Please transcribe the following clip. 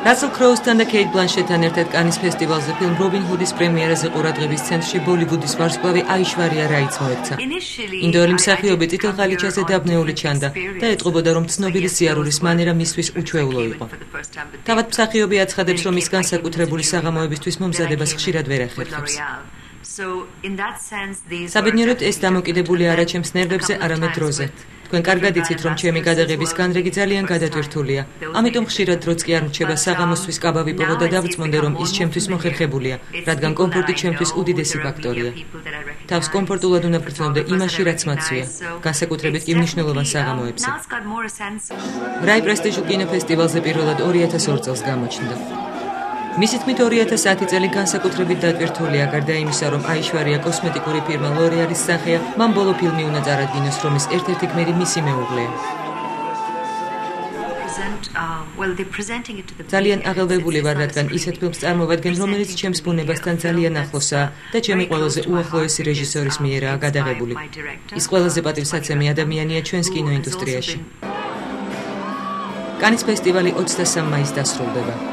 რასელ კროუსთან და კეით ბლანშეტთან ერთად კანის ფესტივალზე ფილმ რობინ ჰუდის პრემიერაზე ყურადღების ცენტრში ბოლივუდის ვარსკვლავი აიშვარია რაიც მოექცა. ინდოელი მსახიობი წითელ ხალიჩაზე დაბნეული ჩანდა და ეტყობოდა, რომ ცნობილი სიარულის მანერა მისთვის უჩვეულო იყო. თავად მსახიობი აცხადებს, რომ ის განსაკუთრებული საღამოებისთვის მომზადებას ხშირად ვერ ახერხებს. საბედნიეროდ ეს დამოკიდებული არა ჩემს ნერვებზე, არამედ დროზე. თქვენ კარგად იცით, რომ ჩემი გადაღების განრიგი ძალიან გადატვირთულია. ამიტომ ხშირად დროც კი არ მრჩება საღამოსთვის კაბა ვიპოვო და დავწმუნდე, რომ ის ჩემთვის მოხერხებულია, რადგან კომფორტი ჩემთვის უდიდესი ფაქტორია. თავს კომფორტულად უნდა ვგრძნობდე იმაში, რაც მაცვია, განსაკუთრებით კი მნიშვნელოვან საღამოებზე. რაი პრესტიჟულ კინოფესტივალზე პირველად 2002 წელს გამოჩნდა. მისი თქმით 2010 წელი განსაკუთრებით დატვირთულია, გარდა იმისა, რომ აიშვარია კოსმეტიკური ფირმა ლორეალის სახეა, მან ბოლო ფილმი უნდა წარადგინოს, რომლის ერთ-ერთი გმირი მისი მეუღლეა. ძალიან აღელვებული ვარ, რადგან ისეთ ფილმს წარმოვადგენ, რომელიც ჩემს ბუნებასთან ძალიან ახლოსაა და ჩემი ყველაზე უახლოესი რეჟისორის მიერაა გადაღებული. ის ყველაზე პატივსაცემი ადამიანია ჩვენს კინოინდუსტრიაში. კანის ფესტივალი 23 მაისს დასრულდება.